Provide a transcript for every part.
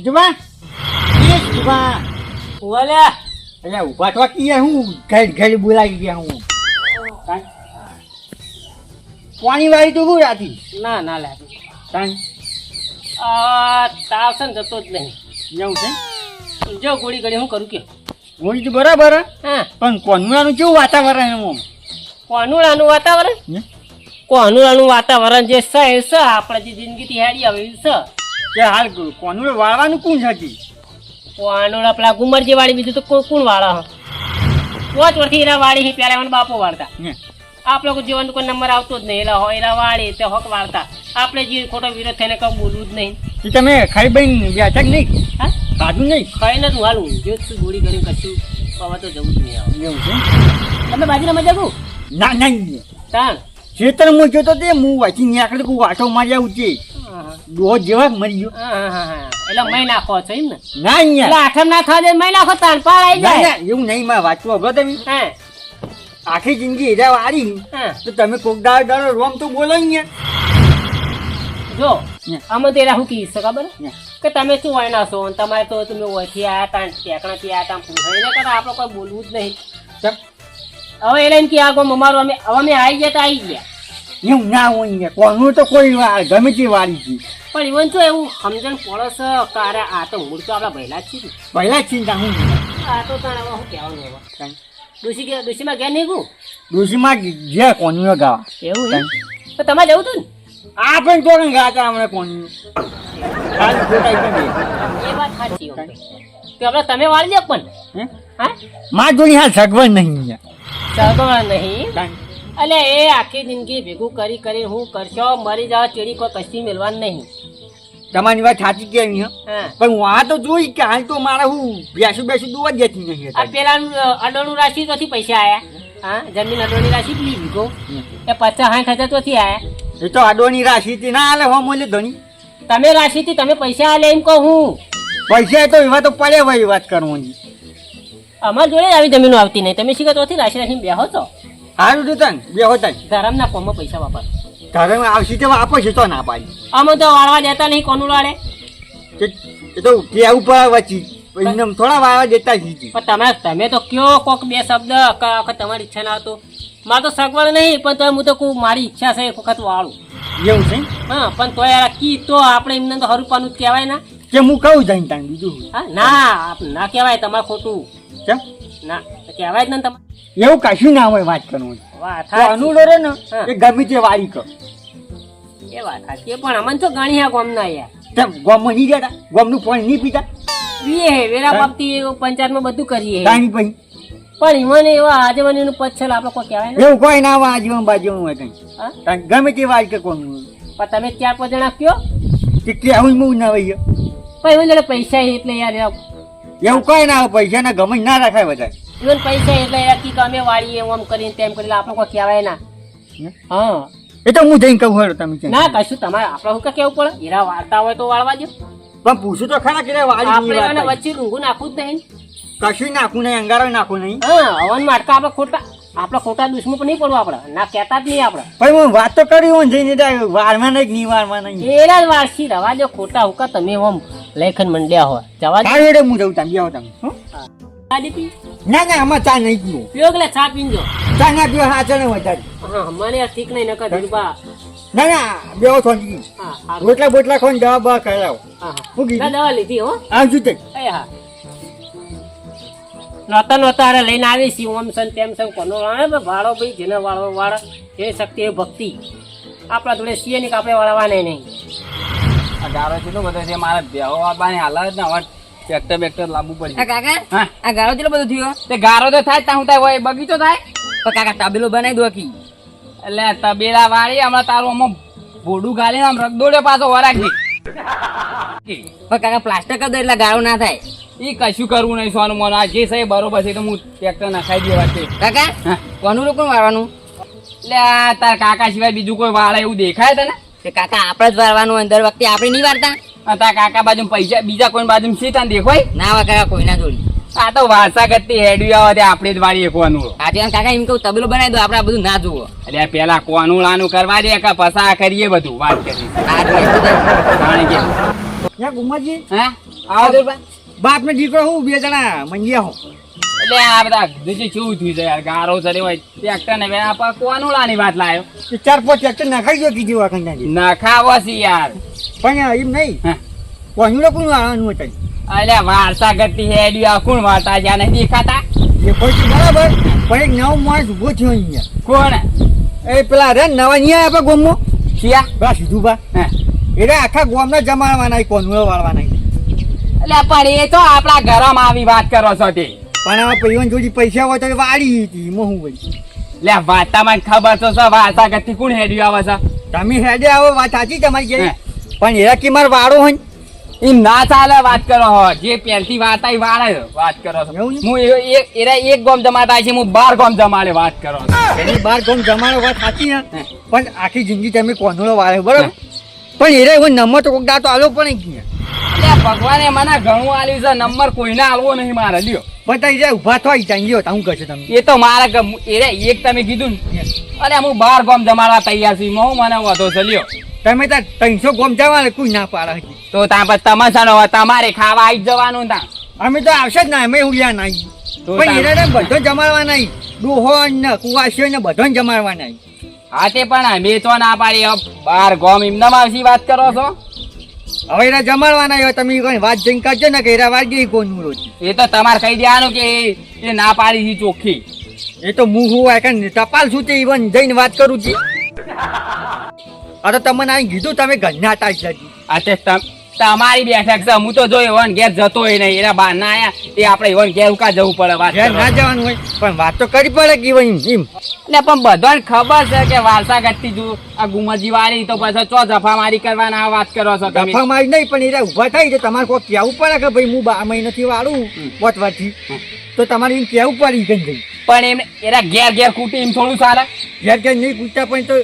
જીજુબા જીજુબા બોલે એટલે ઉભા તો કીએ હું ઘડી બોલાવી ગયા હું પાણી વાળી તો હું રાતી ના ના લાગે કાંઈ તાવ છે ને જતો જ નહીં એવું છે જો ગોળી ગળી હું કરું કે ગોળી તો બરાબર હા પણ કોનુરાનું કેવું વાતાવરણ એમ કોનુડાનું વાતાવરણ કોનુડાનું વાતાવરણ જે છે એ છે આપણે જે જિંદગીથી હેડી આવે એ છે કે હાલ કોનુરે વાળવાનું કોણ હતી કોનુડા પેલા ગુમરજી વાળી બીજું તો કોણ વાળા હ પોચ વર્ષથી એના વાળી હી પેલા મને બાપો વાળતા આપ લોકો જીવન કોઈ નંબર આવતો જ નહીં એટલે હોય એના વાળી તે હોક વાળતા આપણે જે ખોટો વિરોધ થઈને કઈ બોલવું જ નહીં એ તમે ખાઈ બહીને બેઠા નહીં હા ખાધું નહીં ખાઈ ને તું હાલું જો તું ગોળી કરી કશું હવે તો જવું જ નહીં આવે એવું છે તમે બાજુના મજા કહું ના નહીં તાણ ખેતર માં જોતો તે હું વાંચી નીકળે કોઈ વાટો મારી આવું છે દોહ જેવા મરી ગયો એટલે મહી નાખો છો એમ ને ના અહીંયા એટલે આઠમ ના થવા દે મહી નાખો તાણ પાર આવી ના જાય ના એવું નહીં માં વાંચવા અભરો તમે હા આખી જિંદગી હીરા વાળી હા તો તમે કોક દાડો રોમ તો બોલો અહીંયા જો આમાં તેરા શું કહીશ ખબર કે તમે શું વાયના છો અને તમારે તો તમે ઓળખી આવ્યા તા ટેકણાથી આવ્યા તા પૂછાઈને કરે આપણે કોઈ બોલવું જ નહીં હવે એટલે એમ કે આગો અમારું અમે હવે અમે આવી ગયા તો આવી ગયા એવું ના હોય અહીંયા કોનું તો કોઈ ગમે તે વાળી છે પણ ઇવન તો એવું સમજણ પડે છે કારે આ તો મૂળ તો આપણા ભયલા જ છીએ પહેલા ચિંતા હું આ તો તાણ હવે શું કહેવાનું હવે ડોશીમાં ગયા નહીં ગયું ડોશીમાં ગયા કોનું ગાવા એવું એમ? તો તમારે જવું હતું આ પણ કોણ ગાતા હમણાં કોનું ને એ વાત સાચી હોય તો આપણે તમે વાળી દે પણ હા માં જોડી હાલ સગવડ નહીં સગવડ નહીં એટલે એ આખી જિંદગી ભેગું કરી કરી હું કરશો મરી જાવ ચેડી કોઈ કશી મેળવાનું નહીં તમારી વાત સાચી કેવી હા પણ હું આ તો જોઈ કે હાલ તો મારે હું બેસું દોવા જ જતી નહીં આ પેલાનું અડોણું રાશિ તોથી પૈસા આયા હા જમીન અડોણી રાશિ પેલી વીઘો એ 50-60 તોથી આયા એ તો આડોની રાશિ થી ના હાલે હો મોલે ધણી તમે રાશિથી તમે પૈસા આલે એમ કહું હું પૈસા તો એવા તો પડે હોય વાત કરવાની અમાર જોડે જ આવી જમીનો આવતી નહીં તમે શીખો તોથી રાશિ રાશિ બેહો છો સારું તો તને બે હોતા ધરમના કોમમાં પૈસા વાપર તારે આવશે તો આપો છે તો ના પાડી અમે તો વાળવા દેતા નહીં કોનું વાળે એ તો કે ઉપર વચ્ચી એકદમ થોડા વાળવા દેતા જ પણ તમે તો કયો કોક બે શબ્દ કે તમારી ઈચ્છા ના હતો મારે તો સગવડ નહીં પણ તો હું તો કહું મારી ઈચ્છા છે એક વખત વાળું એવું છે હા પણ તો યાર કી તો આપણે એમને તો હરુપાનું જ કહેવાય ના કે હું કહું જઈને તાણ બીજું હા ના ના કહેવાય તમારે ખોટું કેમ ના કહેવાય જ ને તમારે એવું કશું ના હોય વાત કરવાની વાત અનુલો રે ને એ ગમે તે વાળી કર એ વાત સાચી પણ અમને તો ગણી હા ગોમ ના યાર તેમ ગોમમાં નહીં જતા ગોમનું પાણી નહીં પીતા પીએ હે વેરા બાપતી પંચાયતમાં બધું કરીએ પાણી પછી પણ ઈવન એવા આજેવાનીનું પચ્છલ આપણે કોઈ કહેવાય ને એવું કોઈ ના હોય આજીવન બાજીવન હોય કઈ હા ગમે તે વાળી કે કોનું પણ તમે 4-5 જણા કયો કે કેવું હું ના હોય પણ એવું જોડે પૈસા એટલે યાર એવું કોઈ ના હોય પૈસા ના ગમે ના રાખાય બધા ઇવન પૈસા એટલે યાર કી અમે વાળીએ આમ કરીને તેમ કરીને આપણે કોઈ કહેવાય ના હા એ તો હું જઈને કહું હેડો તમે ના કશું તમારે આપણે શું કેવું પડે હીરા વાળતા હોય તો વાળવા દો પણ પૂછું તો ખરા કે વાળી આપણે એને વચ્ચે ઊંઘું નાખવું જ નહીં કશું નાખું નહીં અંગારો નાખું નહીં હા હવન માટકા આપણે ખોટા દુશ્મન પણ નહીં પડવું આપણે ના કહેતા જ નહીં આપણે ભાઈ હું વાત તો કરી હું જઈને વારમાં નહીં વારમાં નહીં એરા જ વારસી રવા દો ખોટા હુકા તમે આમ લેખન મંડ્યા હોય જવા દો સારું એટલે હું જઉં તમે આવો તમે ના ના આમાં ચા નહીં પીવું પીવો કે ચા પીજો ચા ના પીવો હા ચાલે વધારે હા મને યાર ઠીક નહીં નકર ધીરબા ના ના બેવો થોડી હા હા રોટલા બોટલા ખાઈને દવા બવા કરાવો હા હું કીધું દવા લીધી હો આવજો તે એ હા નોતા અરે લઈને આવી છી ઓમ સન તેમ સન કોનો વાળે ભાડો ભાઈ જેને વાળો વાળા એ શક્તિ એ ભક્તિ આપણા જોડે છીએ ને કે આપણે વાળવાને નહીં આ ગારો કેટલો બધો છે મારે બેહો આપવાની હાલત ને હવે ટ્રેક્ટર બેક્ટર લાવવું પડશે કાકા હા આ ગાળો કેટલો બધો થયો તે ગારો તો થાય ત્યાં હું થાય હોય બગીચો થાય તો કાકા તબેલો બનાવી દો કી એટલે તબેલા વાળી હમણાં તારું આમાં ભોડું ગાલીને આમ રગદોડે પાછો વરાગી પણ કાકા પ્લાસ્ટર કરી દો એટલે ગાળો ના થાય એ કશું કરવું નહીં સોનું મોનું આ જે છે બરોબર છે તો હું ટ્રેક્ટર નખાઈ દેવા છે કાકા હા. કોનું રોકું વાળવાનું એટલે આ તાર કાકા સિવાય બીજું કોઈ વાળે એવું દેખાય તને કે કાકા આપણે જ વાળવાનું અંદર વખતે આપણે નહીં વાળતા આ તાર કાકા બાજુ પૈસા બીજા કોઈ બાજુ છે તને દેખાય ના હોય કાકા કોઈના જોડી આ તો વારસાગત હેડ્યું આવે તે આપણે જ વાળીએ કોનું આજે કાકા એમ કહું તબેલો બનાવી દો આપણે આ બધું ના જુઓ એટલે પેલા કોનુલાનું કરવા દે કે પસા કરીએ બધું વાત કરી આ જોઈએ તો જાય. જાણે કે ત્યાં ગુમાજી હા આવો બાપ ને દીકરો હું બે જણા મંજિયા હું એટલે આ બધા બીજું કેવું થયું છે યાર ગારો ચડે હોય ટ્રેક્ટર ને વેણા પર કોનુડાની વાત લાયો 4-5 ટ્રેક્ટર નખાઈ ગયો કીધું વાકંડાજી નખાવો છે યાર પણ એમ નહીં હા. કોનું કોનું આવવાનું હતું અલે વારસા ગતિ હેડ્યું કોણ વાર્તા જ્યાં નહીં દેખાતા એ કોઈ બરાબર પણ એક નવો માણસ ઉભો થયો અહીંયા કોણ એ પેલા રે નવા નહીં આવ્યા આપણા ગોમમાં શિયા બસ સીધું બા હા. એટલે આખા ગોમના જમાડવાના કોનુડો વાળવાના એટલે પણ એ તો આપણા ઘરમાં આવી વાત કરો છો તે પણ આમાં પૈવન જોડી પૈસા હોય તો વાળી હતી એમાં હું ભાઈ લે વાર્તામાં ખબર તો છે વારસા ગતિ કોણ હેડ્યું આવે છે તમે હેડે આવો વાત સાચી તમારી કે હા. પણ એરા કે મારે વાળો હોય એમ ના ચાલે વાત કરો હો જે પહેલથી વાર્તા એ વાળે વાત કરો છો એવું ને? હું એક ગોમ જમાતા છે હું 12 ગોમ જમાડે વાત કરો છો. એની બાર ગોમ જમાડો વાત સાચી ને પણ આખી જિંદગી તમે કોનુડો વાળે બરાબર પણ એરા એવો નંબર તો કોક દાતો આલો પણ નહીં એટલે ભગવાને મને ઘણું આલ્યું છે નંબર કોઈને આલવો નહીં મારે લ્યો બધા એ ઉભા થાય ત્યાં ગયો હું કરશે તમે એ તો મારા એક તમે કીધું ને અરે હું 12 ગોમ જમાડવા તૈયાર છું હું મને વધો છે લ્યો તમે ત્યાં 300 ગોમ જવા કોઈ ના પાડે હજી તો ત્યાં પછી તમાશાનો તમારે ખાવા આવી જ જવાનું ત્યાં અમે તો આવશે જ ના અમે ઉડ્યા નહીં તો પણ તાર- એરા બધો જમાડવા નહીં ડોહો ને કુવાસીઓ ને બધો જમાડવા નહીં હા તે પણ અમે તો ના પાડી 12 ગોમ એમનામ આવશી વાત કરો છો હવે એરા જમાડવાના હોય તમે કોઈ વાત જઈને કરજો ને કે એરા વાગી કોનું રોજ એ તો તમારે કહી દેવાનું કે એ ના પાડી છે ચોખ્ખી એ તો હું હું કે ટપાલ શું તે ઈવન જઈને વાત કરું છું આ તો તમને અહીં કીધું તમે ઘરના ટાઈ છે આ તે તમારી બેઠક છે હું તો જો એવન ઘેર જતોય નહીં એના બહાર ના આયા એ આપણે એવન ઘેર ઉકા જવું પડે વાત ઘેર ના કરવા. જવાનું હોય પણ વાત તો કરી પડે કે ઈવન એમ એટલે પણ બધાને ખબર છે કે વારસા ગતિ જો આ ગુમજી વાળી તો પછી ચો જફા મારી કરવાના આ વાત કરો છો તમે દફા મારી નહીં પણ એરા ઊભા થાય તો તમારે કોઈ કહેવું પડે કે ભાઈ હું 12 મહિનાથી વાળું પોતવાથી તો તમારે એમ કહેવું પડે ઈ કઈ પણ એમ એના ઘેર ઘેર કૂટી એમ થોડું ચાલે ઘેર ઘેર નહીં પૂછતા પણ તો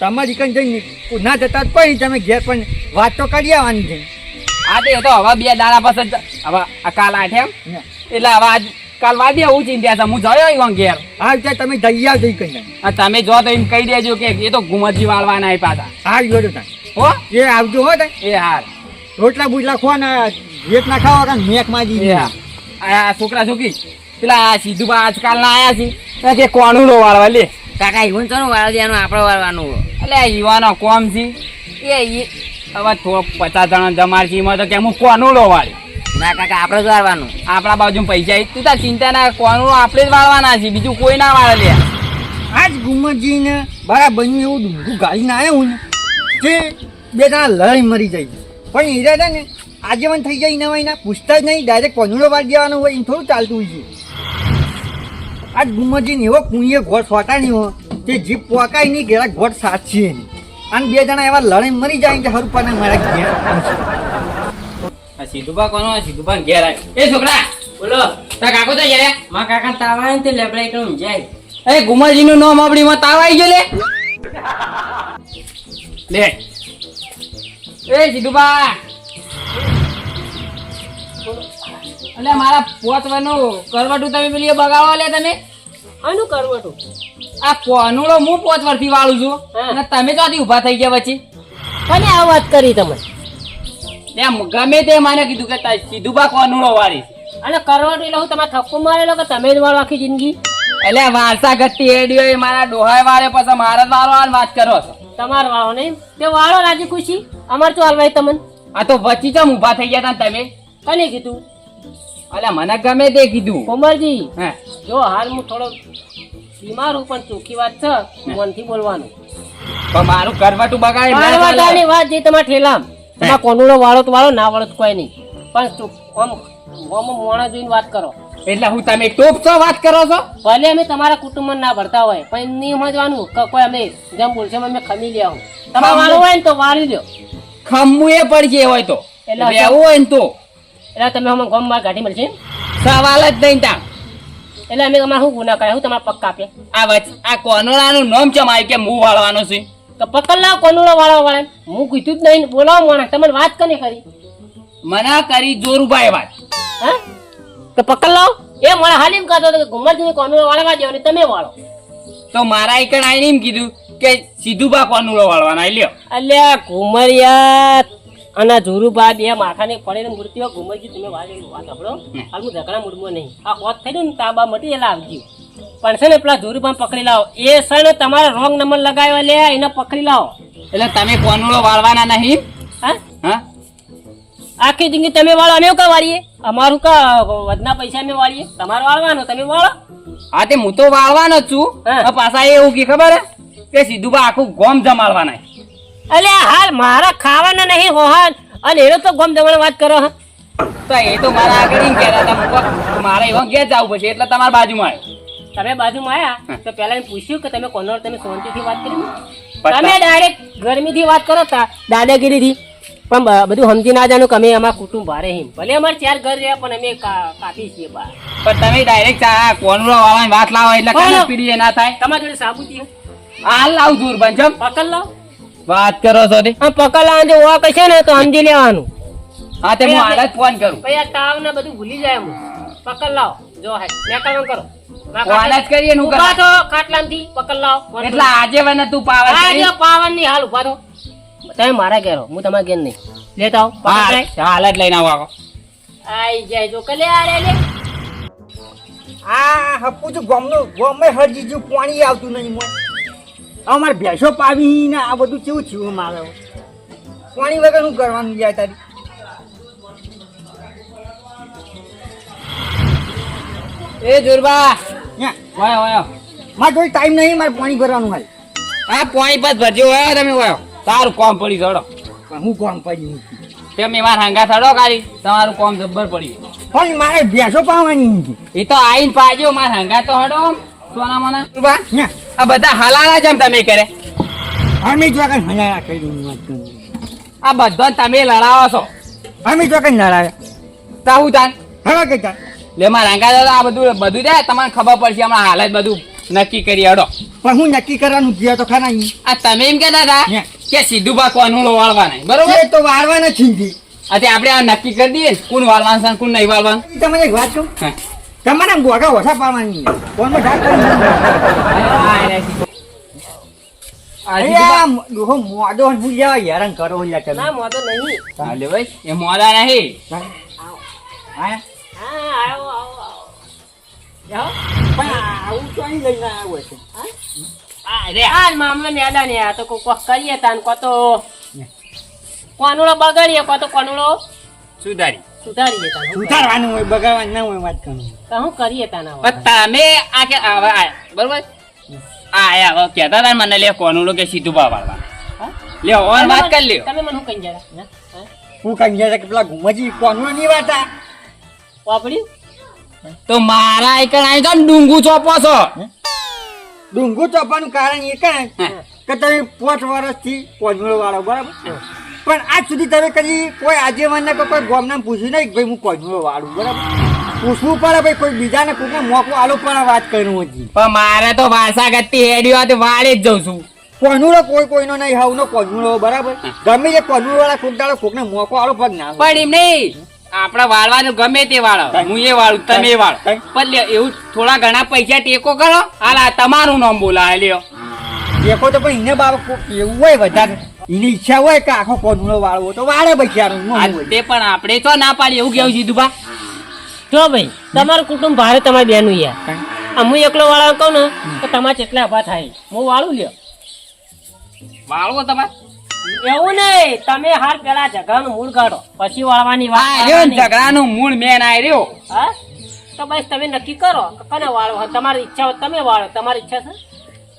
તમારી કઈ જઈને ના જતા જ પડી તમે ઘેર પણ વાત તો કરી આવવાની છે આ તો એ તો હવે 2 દાડા પછી હવે આ કાલ આઠે એમ એટલે હવે આજ કાલ વાદી એવું ચિંતા છે હું જયો એવન ઘેર હા એટલે તમે દઈ આવ જઈ કઈ આ તમે જો તો એમ કહી દેજો કે એ તો ગુમજી વાળવાના એ પાછા હા ગયો તો ત્યાં હો એ આવજો હો ત્યાં એ હાર રોટલા બુટલા ખો ને રેત ના ખાવા કાંઈ મેક માં એ જી હા આ છોકરા છોકરી પેલા સીધું આજકાલ ના આયા છે કે કોનું નો વાળવા લે કાકા ઈવન ચાલો વાળવા દેવાનું આપણે વાળવાનું એટલે યુવાનો કોમ છે એ હવે થોડો 50 જણા જમાડ છે એમાં તો કે હું કોનું લો વાળી ના કાકા આપણે જ વાળવાનું આપણા બાજુ પૈસા તું તાર ચિંતા ના કોનું આપણે જ વાળવાના છે બીજું કોઈ ના વાળે લે આજ ગુમતજી ને બરાબર એવું ડુંગું ગાળીને આવ્યો હું ને તે બે જણા લડાઈ મરી જાય પણ હીરા ને આજીવન થઈ જાય નવાઈ ના પૂછતા જ નહીં ડાયરેક્ટ કોનુડો વાળી દેવાનો હોય એમ થોડું ચાલતું હોય છે આજ ગુમતજી ને એવો કુંઈએ ઘોટ સોટા નહીં હોય તે જીપ પોકાય નહીં ઘેરા ઘોટ સાચી એની અને બે જણા એવા લડાઈ મરી જાય કે હરું પાને મારા ઘેર આ સીધુબા કોનો સીધુબા ઘેર આવ્યો એ છોકરા બોલો તાર કાકો તો યાર માં કાકા તાવ આવે ને તે લેબડાઈ કરું જાય એ ગુમાજી નું નામ આપડીમાં તાવ આવી ગયો લે એ સીધુબા એટલે મારા પોતવાનું કરવટું તમે પેલી બગાડવા લે તમે આનું કરવટું આ કોનુડો હું 5 વર્ષથી વાળું છું હા. અને તમે ચોથી ઊભા થઈ ગયા પછી કોને આ વાત કરી તમે એમ ગમે તે મને કીધું કે તાર સીધુબા કોનુડો વાળી અને કરવટું એટલે હું તમારે થપ્પો મારેલો કે તમે જ વાળો આખી જિંદગી એટલે વારસા ગતિ હેડ્યો એ મારા ડોહાય વાળે પછી મારા વાળો આ વાત કરો છો તમારો વાળો નહીં તે વાળો રાજી ખુશી અમાર તો હાલવાય તમને આ તો વચ્ચે ચમ ઊભા થઈ ગયા તા તમે કને કીધું એટલે મને ગમે તે કીધું કોમરજી હે જો હાલ હું થોડો બીમાર હું પણ ચોખ્ખી વાત છે મનથી બોલવાનું પણ મારું કરવટું બગાડે ના ચાલે. કરવટાની વાત જે તમારા ઠેલામ તમારા કોનુડો વાળો તો વાળો ના વાળો તો કોઈ નહીં પણ આમ મોણા જોઈને વાત કરો એટલે હું તમે ટોપ છો વાત કરો છો ભલે અમે તમારા કુટુંબમાં ના ભરતા હોય પણ નહીં સમજવાનું કે કોઈ અમે જેમ બોલશે અમે ખમી લે આવું તમારે વાળો હોય ને તો વાળી લ્યો ખમવું એ પડશે હોય તો એટલે રહેવું હોય ને તો એટલે તમે અમે ગમમાં ગાડી મળશે સવાલ જ નહીં તા એટલે અમે તમારે શું ગુના કર્યા હું તમારા પગ કાપ્યા આ વચ્ચે આ કોનોડાનું નામ ચમ આવ્યું કે હું વાળવાનો છું તો પકડ લાવ કોનુડો વાળો વાળે હું કીધું જ નહીં બોલાવો મોણા તમને વાત કને કરી મને કરી જોરુભાઈ વાત હા તો પકડ લાવ એ મને હાલ એમ કહેતો હતો કે ગુમરજી કોનુડો વાળવા દેવાની તમે વાળો તો મારા એકણ આઈને એમ કીધું કે સીધુબા કોનુડો વાળવાના લ્યો અલ્યા ઘુમરિયા અને જોરુબા બે માથાને પડેલી મૂર્તિઓ ઘુમરજી તમે વાત સાંભળો હાલ હું ઝઘડા મૂડમાં નહીં આ હોત થઈ ને તાબા મટી એટલે આવજો પણ છે ને પેલા જોરુબા પકડી લાવો એ સણ તમારે રોંગ નંબર લગાવ્યા લે એને પકડી લાવો એટલે તમે કોનુડો વાળવાના નહીં હા હા આખી જિંદગી તમે વાળો અમે કા વાળીએ અમારું કા વધના પૈસા અમે વાળીએ તમારે વાળવાનો તમે વાળો હા તે હું તો વાળવાનો જ છું હા. પણ પાછા એવું કે ખબર હે કે સીધું આખું ગોમ જમાડવાના અલે હાલ મારા ખાવાના નહીં હોહાન અને એનો તો ગમ જમણ વાત કરો હા તો એ તો મારા આગળ ઈ કહેતા હતા મુકો મારે એવા ઘેર જવું પડશે એટલે તમારા બાજુમાં આવ્યો તમે બાજુમાં આવ્યા તો પેલા એમ પૂછ્યું કે તમે કોનો તમે શાંતિથી વાત કરી પતા- તમે ડાયરેક્ટ ગરમીથી વાત કરો તા દાદાગીરીથી પણ બધું સમજી ના જાણું કે અમે અમારા કુટુંબ ભારે હિમ ભલે અમારે 4 ઘર રહ્યા પણ અમે કાપી છીએ બહાર પણ તમે ડાયરેક્ટ કોનુડો વાળવાની વાત લાવો એટલે કાના પીડી ના થાય તમારા જોડે સાબુતી હે? હાલ લાવ દૂર બંચમ પકડ લાવ વાત કરો છો તે આમ પકડ લાવ જો વા કશે ને તો સમજી લેવાનું હા તે હું હાલ જ ફોન કરું પછી આ તાવ ને બધું ભૂલી જાય હું પકડ લાવ જો હે મેકલ કરો ફોન જ કરીએ નું ઉભા તો ખાટલામાંથી પકડ લાવ એટલે આજે વને તું પાવર આજે પાવન ની હાલ ઉભા તો તમે મારા ઘેર હો, હું તમારા ઘેર નહીં લેતા આવો પકડ લાય. હાલ જ લઈને આવો આઈ જાય જો કલે આ રે લે આ હપ્પુ તો ગમે હરજી જેવું પાણી આવતું નહીં મોય અમારે ભેંસો પાવી ને આ બધું કેવું થયું મારે પાણી વગર શું કરવાનું જાય તારી એ જોરબા ન્યા, વાયો વાયો મારે થોડી ટાઈમ નહીં મારે પાણી ભરવાનું હાલ આ પોણી બસ ભરજો વાયો તમે વાયો તારું કોમ પડી ચડો પણ હું કોમ પડી તમે મારા હંગા ચડો કાઢી તમારું કોમ જબ્બર પડ્યું પણ મારે ભેંસો પાવાની નથી એ તો આઈને પાજો મારા હંગા તો હડો સોના મોના જોરબા ન્યા, આ બધા હલાલા જેમ તમે કરે અમે જો કઈ હલાયા કરી દઉં વાત કરું આ બધા તમે લડાવો છો અમે જો કઈ લડાયા તાહુ તાન હવે કઈ તાર લે મારા હંગા તો આ બધું જાય તમને ખબર પડશે હમણાં હાલ જ બધું નક્કી કરી હડો પણ હું નક્કી કરવાનું ગયા તો ખરા નહીં આ તમે એમ કહેતા હતા હે. કે સીધું બા કોનુડો વાળવાના બરોબર એ તો વાળવાના છીંધી આજે આપણે આ નક્કી કરી દઈએ ને કોણ વાળવાનું છે ને કોણ નહીં વાળવાનું તમને એક વાત કહું હા. તમારે આમ ગોગા ઓછા પાડવાની ફોનમાં ઢાક કરી મોડો હું લેવા હેરાન કરો એટલે તમે ના મોતો નહીં હાલે ભાઈ એ મોડા નહીં હા? હા આવો આવો આવો જાઓ પણ આવું તો અહીં લઈને આવ્યો છે આ મામલો નેડા ને આ તો કોક કરીએ તાન કો તો કોનુડો બગાડીએ કો તો કોનુડો સુધારી સુધારીએ તાન હું ઉતારવાનું હોય બગાડવાનું ના હોય વાત કરું તો હું કરીએ તાન આવો પણ તમે આ કે આવા આયા બરોબર આયા હવે કહેતા હતા ને મને લે કોનુડો કે સીધું બા વાળવાનું હા? લે ઓન વાત કરી લ્યો તમે મને શું કહી જરા હા હું કઈ ગયા કે પેલા ઘુમજી કોનું નહીં વાતા વાપડી તો મારા એક અહીં તો ડુંગુ ચોપો છો ડુંગુ ચોપાનું કારણ એ કાંઈ કે તમે 5 વર્ષથી કોજમળો વાળો બરાબર પણ આજ સુધી તમે કદી કોઈ આગેવાનને કે કોઈ ગામના પૂછ્યું નહીં કે ભાઈ હું કોજમળો વાળું બરાબર પૂછવું પડે ભાઈ કોઈ બીજાને કોઈને મોકો આલો પણ વાત કર્યું હતી પણ મારે તો વારસાગતથી હેડ્યો તો વાળી જ જઉં છું કોનુડો કોઈનો નહીં હાવનો કોજમળો બરાબર ગમે તે કોજમળો વાળા કોક દાડો કોકને મોકો આલો પગ ના આવે. પણ એમ નહીં આપડે વાળવાનું ગમે તે વાળો હું એ વાળું તમે એ વાળો પણ લ્યો એવું થોડા ઘણા પૈસા ટેકો કરો હાલા તમારું નામ બોલાય લ્યો દેખો તો પણ એને બાબા કોક એવું હોય વધારે એની ઈચ્છા હોય કે આખો કોજમળો વાળવો તો વાળે બચારું ન આ હોય. તે પણ આપણે તો ના પાડી એવું કેવું જીધું બા જો ભાઈ તમારું કુટુંબ ભારે તમારી બેનું યાર હું એકલો વાળા કહું ને તો તમારે કેટલા ઉભા થાય હું વાળું લ્યો વાળવો તમારે એવું નહીં તમે હાલ પેલા ઝઘડાનું મૂળ કાઢો પછી વાળવાની વાત આ રહ્યો કરવાની. ઝઘડાનું મૂળ મેન આ રહ્યો હા તો બસ તમે નક્કી કરો કે કને વાળો તમારી ઈચ્છા હોય તમે વાળો તમારી ઈચ્છા છે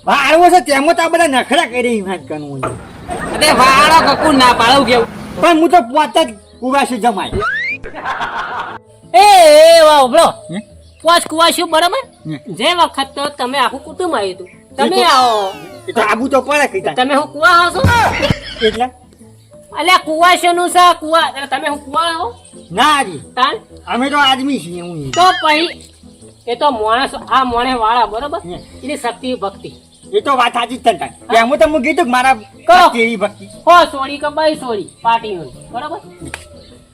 વાળવો છે તેમાં તો આ બધા નખરા કરી વાત કરવું છે. તે વાળો કકું ના પાડવું કેવું પણ હું તો પોત જ કુવાસી જમાય એ વાહ બરો પોચ કુવાશું બરાબર જે વખત તો તમે આખું કુટુંબ આવ્યું હતું તમે આવો એ તો આબુ તો પડે કીધા તમે હું કુવા આવશો એટલે અલ્યા કુવાશોનું છે કુવા એટલે તમે હું કુવા આવો ના જી તાન અમે તો આદમી છીએ હું તો પછી એ તો માણસ આ મોણે વાળા બરોબર એની શક્તિ ભક્તિ એ તો વાત સાચી જ તંતા એમ તો હું કીધું કે મારા કહો. કેવી ભક્તિ હો સોળી કે બાઈ સોળી પાર્ટીનું બરોબર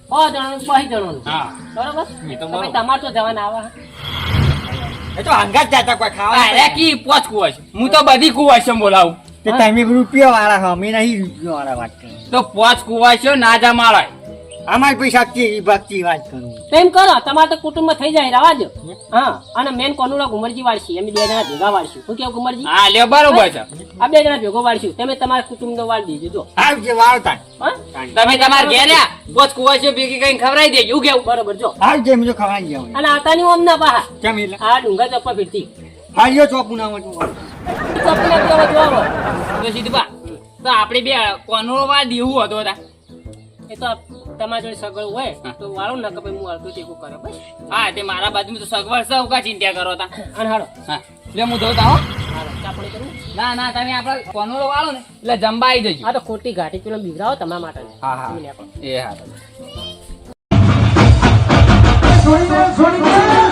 હો જણનું બાઈ જણનું હા બરોબર એ તો તો પછી બરોબર. તમારે તો જવાના આવા એ તો હંગાત જાતા કોઈ ખાવા અરે કી પોચ કુવાશ હું તો બધી કુવાશ બોલાવું કે તમે રૂપિયા વાળા હો અમે નહીં રૂપિયા વાળા વાત કરો તો પોચ કુવાસ્યો ના જમાડાય. અમારી પૈસા સાચી ભક્તિ વાત કરું તેમ કરો તમારે તો કુટુંબમાં થઈ જાય રવા દો. હા અને મેન કોનુડા ગુમરજી વાળશી અમે 2 જણા ભેગા વાળશું. શું કેવું ગુમરજી? હા લ્યો બરોબર છે. આ 2 જણા ભેગો વાળશું. તમે તમારા કુટુંબનો વાળ દીજો જો. આવજે વાળતા હા તમે તમારે ઘેર રહ્યા પોચ કુવાસ્યો ભેગી કઈ ખવડાવી દેજો. હું કેવું? બરોબર જો. આવજે અમે તો ખવાઈ ગયા અને આતાની ઓમ ના પાહા કેમ એટલે આ ડુંગર ચપ્પા ફીરતી હાલ્યો ચોપું ના મળતું ચપ્પલા કેવો જોવો તો સીધું તો આપણે બે કોનો વાર દેવું હતો તા. એ તો તમારા જોડે સગવડ હોય તો વાળો ના કપાય હું વાળતો ટેકો કરે બસ. હા તે મારા બાજુમાં તો સગવડ છે. કા ચિંતા કરો તા. અને હાડો હા લે હું જોતા હો. હાડો ચાપડી કરું. ના ના તમે આપડા કોનો વાળો ને એટલે જંબા આવી જજો. આ તો ખોટી ઘાટી પેલો બીવરાવો તમારા માટે હા હા તમે નીકળો. એ હા છોડી દે